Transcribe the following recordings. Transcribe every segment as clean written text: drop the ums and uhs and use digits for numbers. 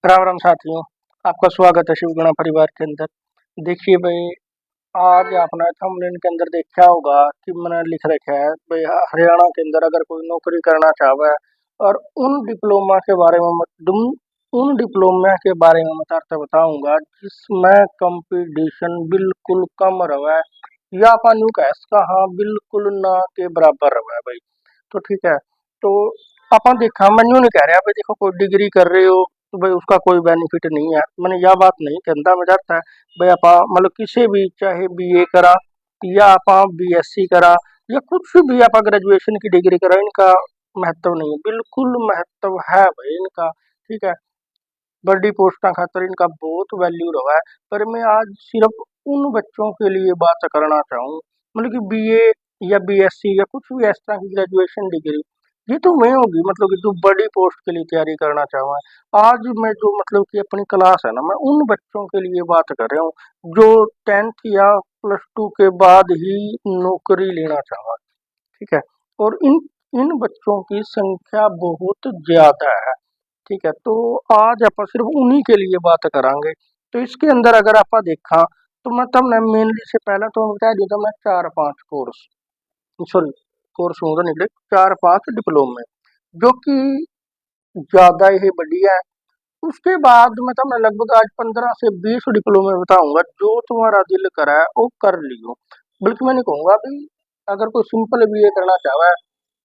राम राम साथियों। आपका स्वागत है शिवगुणा परिवार के अंदर। देखिए भाई, आज आपने थंबनेल के अंदर देखा होगा कि मैंने लिख रखा है भाई, हरियाणा के अंदर अगर कोई नौकरी करना चाहे और उन डिप्लोमा के बारे में उन डिप्लोमा के बारे में मैं तारते बताऊंगा जिसमें कंपटीशन बिल्कुल कम रहा है या अपन यूं कह इसका हाँ बिल्कुल ना के बराबर रहा है भाई। तो ठीक है। तो अपन देखा, मैं यूं नहीं कह रहा भाई, देखो कोई डिग्री कर रहे हो तो भाई उसका कोई बेनिफिट नहीं है, मैंने यह बात नहीं कहता। मैं चाहता है भाई आप मतलब किसी भी, चाहे बीए करा या आप बीएससी करा या कुछ भी आप ग्रेजुएशन की डिग्री करा, इनका महत्व नहीं है, बिल्कुल महत्व है भाई इनका। ठीक है। बड़ी पोस्टा खातर इनका बहुत वैल्यू रहा है। पर मैं आज सिर्फ उन बच्चों के लिए बात करना चाहूँ, मतलब कि बीए या बीएससी या कुछ भी इस तरह की ग्रेजुएशन डिग्री, ये तो मैं होगी मतलब कि जो बड़ी पोस्ट के लिए तैयारी करना चाहूँ। आज मैं जो मतलब कि अपनी क्लास है ना, मैं उन बच्चों के लिए बात कर रहा हूँ जो 10th या +2 के बाद ही नौकरी लेना चाहूँ। ठीक है। और इन इन बच्चों की संख्या बहुत ज्यादा है। ठीक है। तो आज आप सिर्फ उन्हीं के लिए बात करांगे। तो इसके अंदर अगर आप देखा तो मतलब ना मेनली से पहला तो बता देता मैं 4-5 कोर्स, सॉरी कोर्स होगा निकले 4-5 डिप्लोमे जो कि ज्यादा ही बढ़िया है। उसके बाद मतलब मैं लगभग आज 15 से 20 डिप्लोमे बताऊंगा जो तुम्हारा दिल करा है वो कर लियो। बल्कि मैं नहीं कहूंगा भी, अगर कोई सिंपल बीए करना चाहे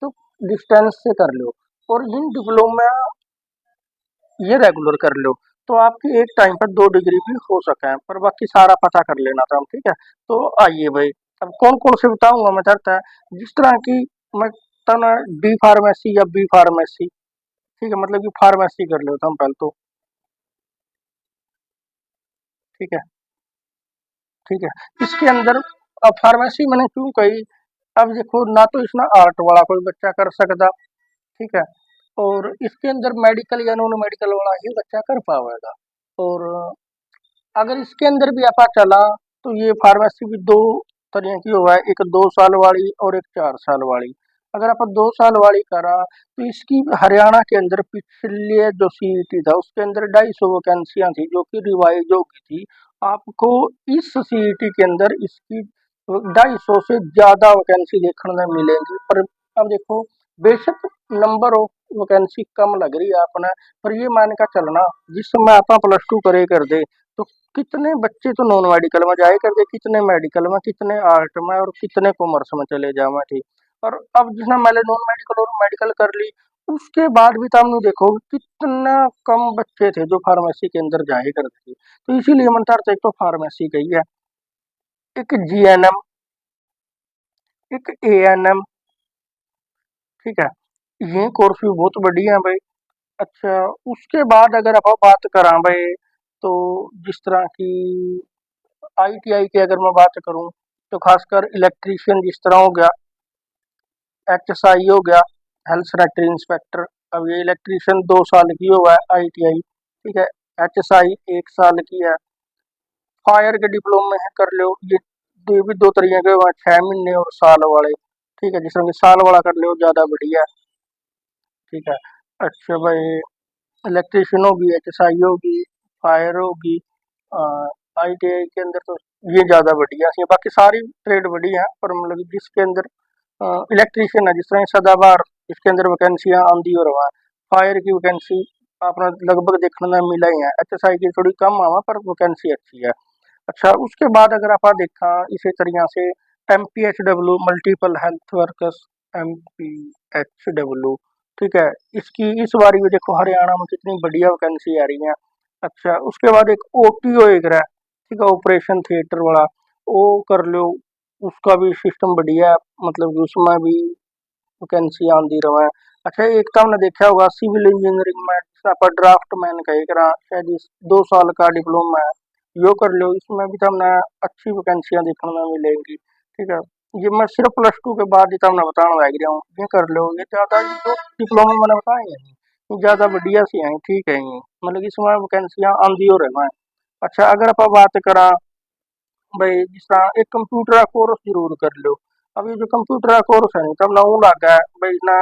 तो डिस्टेंस से कर लो, और इन डिप्लोमा ये रेगुलर कर लो, तो आपकी एक टाइम पर 2 डिग्री भी हो सके, पर बाकी सारा पता कर लेना था हम। ठीक है। तो आइए भाई, अब कौन कौन से बताऊंगा मैं चाहता है जिस तरह की मैं तना डी फार्मेसी या बी फार्मेसी। ठीक है, मतलब कि फार्मेसी कर लेता हम पहले तो। ठीक है। ठीक है। इसके अंदर अब फार्मेसी मैंने क्यों कही, अब देखो ना तो इसमें आर्ट वाला कोई बच्चा कर सकता। ठीक है। और इसके अंदर मेडिकल या नॉन मेडिकल वाला ही बच्चा कर पाएगा। और अगर इसके अंदर भी आपा चला तो ये फार्मेसी भी दो तरह की हुआ है, एक 2 साल वाली और एक 4 साल वाली। अगर आप 2 साल वाली करा तो इसकी हरियाणा के अंदर पिछले जो सीईटी था उसके अंदर 250 वैकेंसियां थी जो कि रिवाइज हो गई थी। आपको इस सीईटी के अंदर इसकी 250 से ज्यादा वैकेंसी देखने में मिलेगी। पर अब देखो, बेशक नंबर ऑफ वैकेंसी कम लग रही है अपना, पर ये मान का चलना जिस समय आप +2 करे कर दे तो कितने बच्चे तो नॉन मेडिकल में जाए करते, कितने मेडिकल में, कितने आर्ट में और कितने कॉमर्स में चले जावा। ठीक। और अब जिसने मैंने नॉन मेडिकल और मेडिकल कर ली उसके बाद भी तो हमने देखो कितना कम बच्चे थे जो फार्मेसी के अंदर जाए करते थे। तो इसीलिए मन था एक तो फार्मेसी गई है, एक जीएनएम, एक एएनएम। ठीक है। ये कोर्स भी बहुत बढ़िया है भाई। अच्छा, उसके बाद अगर आप बात करा भाई, तो जिस तरह की आईटीआई की अगर मैं बात करूं तो खासकर इलेक्ट्रीशियन जिस तरह हो गया, एचएसआई हो गया, हेल्थ सैनिटरी इंस्पेक्टर। अब ये इलेक्ट्रीशियन 2 साल की हुआ है आईटीआई। ठीक है। एचएसआई 1 साल की है। फायर के डिप्लोमे है कर लो, ये भी दो तरीके के हुए हैं, 6 महीने और साल वाले। ठीक है। जिस तरह की साल वाला कर लो ज्यादा बढ़िया है। ठीक है। अच्छा भाई, इलेक्ट्रीशियन होगी, एचएसआई होगी, फायर होगी, आईटीआई के अंदर तो ये ज्यादा बढ़िया सी है। बाकी सारी ट्रेड बढ़िया है, पर मतलब जिसके अंदर इलेक्ट्रीशियन है जिस तरह सदाबहार, इसके अंदर वैकेंसियां आंधी और रहा है। फायर की वैकेंसी अपना लगभग देखने में मिला ही है, एचएसआई की थोड़ी कम आवा पर वैकेंसी अच्छी है। अच्छा, उसके बाद अगर आप देखा इसी तरीके से MPHW, multiple health workers, MPHW. ठीक है। इसकी इस बारी भी देखो हरियाणा में कितनी बढ़िया वैकेंसी आ रही है। अच्छा, उसके बाद एक ओटीओ एक रहा है। ठीक है, ऑपरेशन थिएटर वाला, वो कर लो, उसका भी सिस्टम बढ़िया है, मतलब कि उसमें भी वैकेंसी आंदी रहा है। अच्छा, एक तो हमने देखा होगा सिविल इंजीनियरिंग में पर ड्राफ्ट मैन का एक रहा, शायद 2 साल का डिप्लोमा है, यो कर लो, इसमें भी तो हमने अच्छी वैकेंसियां देखने में मिलेंगी। ठीक है। ये मैं सिर्फ +2 के बाद ही तो हमने बताना लग रहा हूँ, ये कर लो, ये ज्यादा जो डिप्लोमा मैंने बताए हैं ये ज्यादा बढ़िया सी हैं। ठीक है। ये मतलब इसमें वैकेंसियां आंदी हो रहा है। अच्छा, अगर आप बात करा भाई जिस तरह एक कंप्यूटर का कोर्स जरूर कर लो। अब ये जो कंप्यूटर का कोर्स है तब ना वो लगा है भाई ना,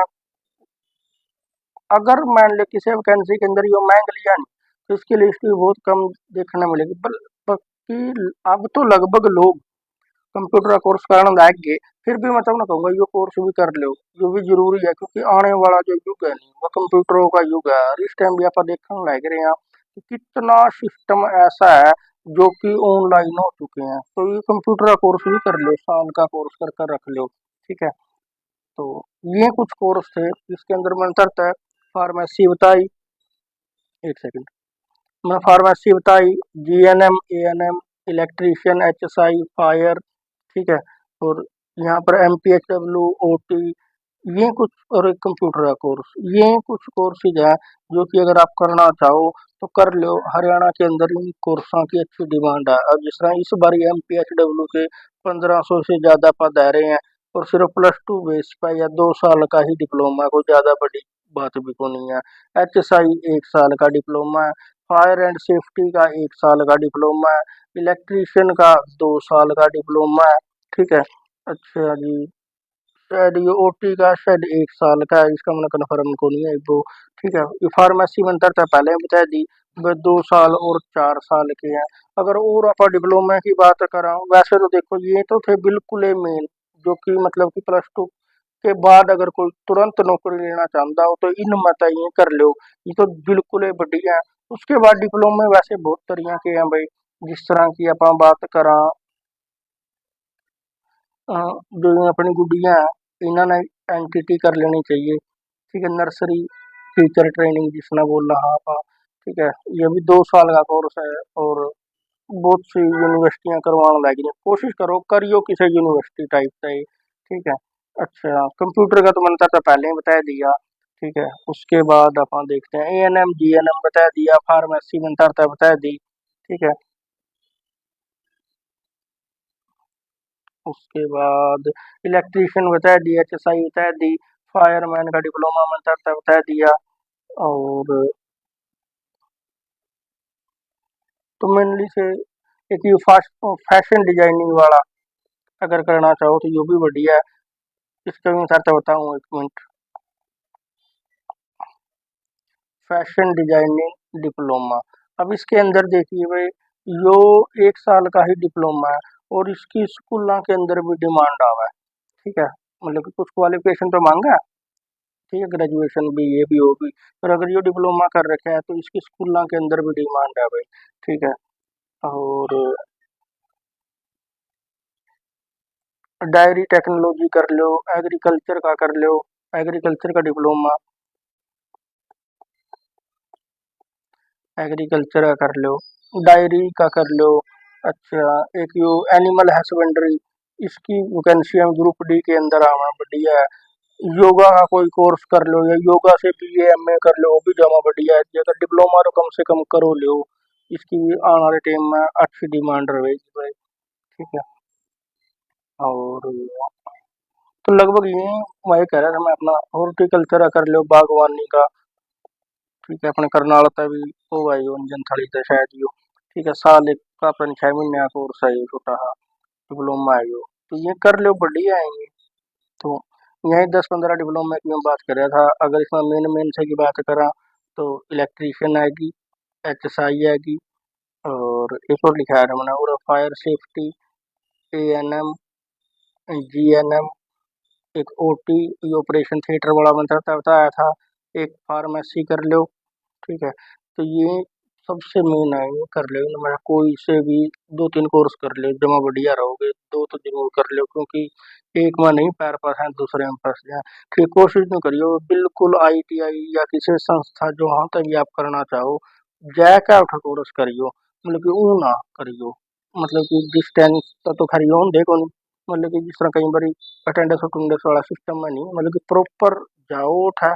अगर मान ले किसी वैकेंसी के अंदर यो मांग लिया नहीं तो इसके लिए इसकी बहुत कम देखने मिलेगी। बल्कि अब तो लगभग लोग कंप्यूटर का कोर्स करने लग गए। फिर भी मतलब मैं कहूँगा ये कोर्स भी कर लो, जो भी जरूरी है, क्योंकि आने वाला जो युग है नहीं वो कंप्यूटरों का युग है। और इस टाइम भी आप देखने लग रहे हैं कि कितना सिस्टम ऐसा है जो कि ऑनलाइन हो चुके हैं। तो ये कंप्यूटर का कोर्स भी कर लो, साल का कोर्स कर कर रख लो। ठीक है, तो ये कुछ कोर्स थे। इसके अंदर मैंने तरता है फार्मेसी बताई, एक सेकंड, मैं फार्मेसी बताई, जीएनएम, एएनएम, इलेक्ट्रीशियन, एचएसआई, फायर। ठीक है, और यहाँ पर एमपीएचडब्ल्यू, ओटी, ये कुछ, और एक कंप्यूटर का कोर्स, ये कुछ कोर्सेज है जो कि अगर आप करना चाहो तो कर लो। हरियाणा के अंदर इन कोर्सों की अच्छी डिमांड है। अब जिस तरह इस बार एमपीएचडब्ल्यू के 1500 से ज़्यादा पद आ रहे हैं, और सिर्फ +2 बेस पर या 2 साल का ही डिप्लोमा, कोई ज़्यादा बड़ी बात भी को नहीं है। एचएसआई 1 साल का डिप्लोमा है, फायर एंड सेफ्टी का 1 साल का डिप्लोमा है, इलेक्ट्रीशियन का 2 साल का डिप्लोमा है। ठीक है, अच्छा जी, शायद ये ओटी का शायद 1 साल का है, इसका मैंने कन्फर्म को नहीं है वो। ठीक है, ये फार्मेसी में अंतर था, पहले ही बता दी, वे 2 साल और 4 साल के हैं। अगर और आप डिप्लोमा की बात करा, वैसे तो देखो ये तो थे बिल्कुल ही मेन, जो कि मतलब कि +2 के बाद अगर कोई तुरंत नौकरी लेना चाहता हो तो इन मत ये कर लो, ये तो बिल्कुल ही बढ़िया है। उसके बाद डिप्लोमे वैसे बहुत तरह के हैं भाई, जिस तरह की आप बात करा, अ, जो ये अपनी गुड़िया है, इन्होंने एनटीटी कर लेनी चाहिए। ठीक है, नर्सरी टीचर ट्रेनिंग जिसने बोल रहा आप, ठीक है, ये भी 2 साल का कोर्स है। और बहुत सी यूनिवर्सिटियां करवाने लगी हैं, कोशिश करो करियो किसी यूनिवर्सिटी टाइप का ही। ठीक है, अच्छा कंप्यूटर का तो मैंने तो पहले ही बता दिया। ठीक है, उसके बाद अपन देखते हैं एएनएम, जीएनएम बता दिया, फार्मेसी में तरता बता दी। ठीक है, उसके बाद इलेक्ट्रीशियन बता दिया, एचएसआई बता दी, फायरमैन का डिप्लोमा में तरता बता दिया। और तो मेनली से एक ये फास्ट फैशन डिजाइनिंग वाला अगर करना चाहो तो ये भी बढ़िया है। इसका भी मैं तरता बताऊँ, एक मिनट। फैशन डिजाइनिंग डिप्लोमा, अब इसके अंदर देखिए भाई, यो 1 साल का ही डिप्लोमा है, और इसकी स्कूलों के अंदर भी डिमांड आवा है। ठीक है, मतलब कि कुछ क्वालिफिकेशन तो मांगा है। ठीक है, ग्रेजुएशन भी ये भी होगी, पर अगर ये डिप्लोमा कर रखा है तो इसकी स्कूलों के अंदर भी डिमांड है भाई। ठीक है, और डायरी टेक्नोलॉजी कर लो, एग्रीकल्चर का कर लो, एग्रीकल्चर का डिप्लोमा, एग्रीकल्चर का कर लो, डायरी का कर लो। अच्छा, एक यो एनिमल हस्बेंड्री, इसकी वैकेंसी ग्रुप डी के अंदर आना बढ़िया है। योगा का कोई कोर्स कर लो, या योगा से बीए एमए कर लो, वो भी जमा बढ़िया है। अगर डिप्लोमा तो कम से कम करो लो, इसकी भी आने वाले टाइम में अच्छी डिमांड रहेगी भाई। ठीक है, और तो लगभग ये मैं कह रहा था, मैं अपना हॉर्टिकल्चर का कर लो, बागवानी का। ठीक है, अपने करनाल का भी वो भाई अंजन थली था शायद यो। ठीक है, साल एक का अपन 6 महीने का कोर्स है, ये छोटा सा डिप्लोमा है यो। तो ये कर लो बढ़िया है ये। तो यही 10-15 डिप्लोमा की मैं बात कर रहा था। अगर इसमें मेन मेन से की बात करा तो इलेक्ट्रीशियन आएगी, एचएसआई आएगी, और एक और लिखा है मैंने, और फायर सेफ्टी, एएनएम, जीएनएम, एक ओटी, ऑपरेशन थिएटर वाला बनता था बताया था, एक फार्मेसी कर लो। ठीक है, तो ये सबसे मेन है, ये कर लो इनमें कोई से भी 2-3 कोर्स कर लो, जमा बढ़िया रहोगे। दो तो जरूर कर लो, क्योंकि एक में नहीं पैर पर है, दूसरे में फंस जाए। ठीक, कोशिश नहीं करियो बिल्कुल आईटीआई या किसी संस्था जो हाँ तक भी आप करना चाहो, जैका उठा कोर्स करियो, मतलब कि ऊ ना करियो, मतलब कि डिस्टेंस तो खरियो देखो नहीं, मतलब कि जिस तरह कई बार अटेंडेंस अटेंडेंस वाला सिस्टम में नहीं, मतलब कि प्रॉपर जाओ उठा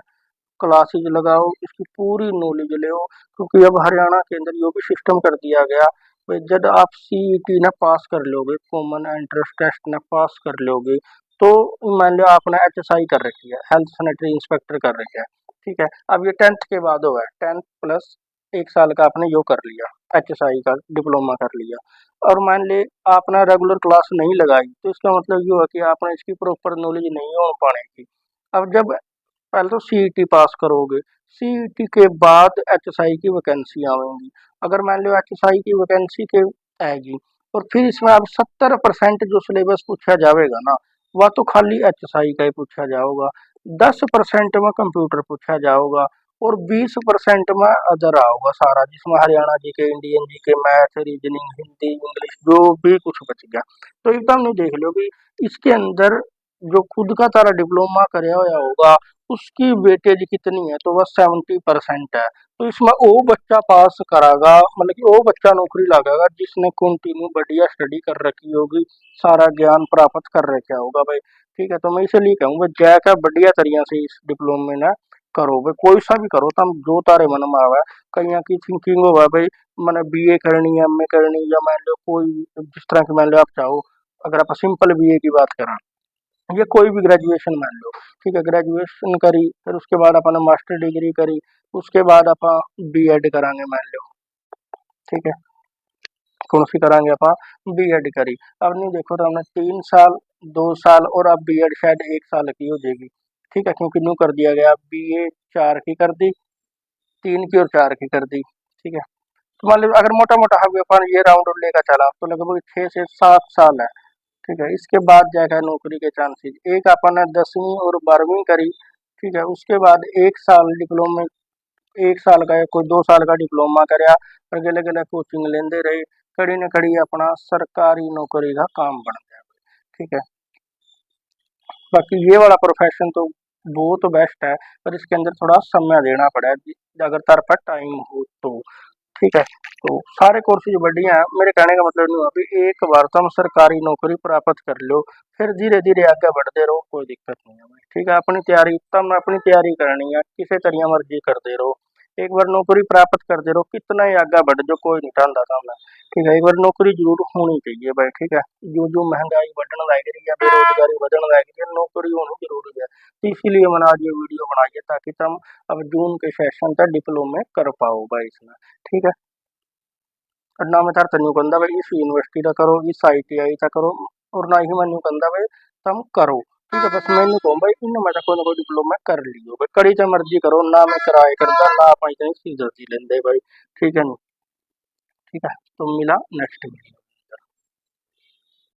क्लासेज लगाओ, इसकी पूरी नॉलेज लो। क्योंकि अब हरियाणा के अंदर ये भी सिस्टम कर दिया गया भाई, जब आप सीईटी ना पास कर लोगे, कॉमन एंट्रेंस टेस्ट ना पास कर लोगे, तो मान लो आपने एचएसआई कर रखी है, हेल्थ सैनिटरी इंस्पेक्टर कर रखा है। ठीक है, अब ये 10th के बाद हुआ है, 10th प्लस 1 साल का आपने यो कर लिया, एचएसआई का डिप्लोमा कर लिया, और मान ले आपने रेगुलर क्लास नहीं लगाई, तो इसका मतलब ये हुआ कि आपने इसकी प्रॉपर नॉलेज नहीं हो पाने की। अब जब पहले तो सीईटी पास करोगे, सीईटी के बाद एचएसआई की वैकेंसी आएंगी। अगर मान लो एचएसआई की वैकेंसी के आएगी और फिर इसमें अब 70% जो सिलेबस पूछा जाएगा ना, वह तो खाली एचएसआई का ही पूछा जाएगा। 10% में कंप्यूटर पूछा जाएगा और 20% में अदर आओगा सारा, जिसमें हरियाणा जी के, इंडियन जी के, मैथ, रीजनिंग, हिंदी, इंग्लिश जो भी कुछ बच गया। तो एकदम नहीं, देख लो कि इसके अंदर जो खुद का तारा डिप्लोमा कराया हुआ होगा उसकी वेटेज कितनी है, तो वह 70% है। तो इसमें वो बच्चा पास करागा, मतलब कि वो बच्चा नौकरी लगाएगा जिसने कंटिन्यू बढ़िया स्टडी कर रखी होगी, सारा ज्ञान प्राप्त कर रखा होगा भाई। ठीक है, तो मैं इसलिए कहूँगा जाकर बढ़िया तरीके से इस डिप्लोमे ना करो भाई, कोई सा भी करो, तुम जो तारे मन में आवा है। कहीं की थिंकिंग होगा भाई मैंने बीए करनी है, एमए करनी, या मान लो कोई जिस तरह की मान लो आप चाहो। अगर आप सिंपल बीए की बात करें या कोई भी ग्रेजुएशन मान लो, ठीक है, ग्रेजुएशन करी फिर उसके बाद अपना मास्टर डिग्री करी, उसके बाद अपन बीएड करांगे मान लो। ठीक है, कौन सी करांगे अपन, बीएड करी। अब नहीं देखो तो हमने 3 साल, 2 साल और अब बीएड शायद 1 साल की हो जाएगी। ठीक है, क्योंकि न्यू कर दिया गया, बीए 4 की कर दी, 3 की और 4 की कर दी। ठीक है, तो मान लो अगर मोटा मोटा हम अपन ये राउंड लेकर चला तो लगभग 6 से 7 साल है। ठीक है, इसके बाद जाकर नौकरी के चांसेस, एक अपन ने 10वीं और 12वीं करी। ठीक है, उसके बाद 1 साल डिप्लोमे, 1 साल का या कोई 2 साल का डिप्लोमा करया और गले गले कोचिंग लेंदे रहे, कड़ी न कड़ी अपना सरकारी नौकरी का काम बन गया। ठीक है, बाकी ये वाला प्रोफेशन तो बहुत बेस्ट है, पर इसके अंदर थोड़ा समय देना पड़ा है अगर तार पर टाइम हो तो। ठीक है, तो सारे कोर्सेज बढ़िया हैं, मेरे कहने का मतलब नहीं हुआ अभी एक बार तुम सरकारी नौकरी प्राप्त कर लो, फिर धीरे धीरे आगे बढ़ते रहो, कोई दिक्कत नहीं है भाई। ठीक है, अपनी तैयारी, तुम अपनी तैयारी करनी है, किसी तरह मर्जी करते रहो। एक बार नौकरी प्राप्त करते रहो, कितना ही आगे बढ़ जो कोई नहीं टालता सामने। ठीक है, एक बार नौकरी जरूर होनी चाहिए भाई। ठीक है, जो जो महंगाई बढ़ने लग रही है, बेरोजगारी बढ़ने लग रही है, नौकरी होनी जरूरी है। तो इसीलिए मैंने आज ये वीडियो बनाई है ताकि तुम अब जून के सेशन तक डिप्लोमे कर पाओ भाई इसमें। ठीक है, और ना मैं तार तन्यू कहंदा भाई इस यूनिवर्सिटी का करो, इस आईटीआई का करो, और ना ही मैं कहंदा भाई तुम करो। ठीक है, बस मैं नहीं कहूँ भाई इन मैं कोई ना कोई डिप्लोमा कर लियो भाई, कड़ी तो मर्जी करो, ना मैं किराए करता ना आप कहीं सीधे लेंदे भाई। ठीक है नहीं, ठीक है, तो मिला नेक्स्ट वीडियो।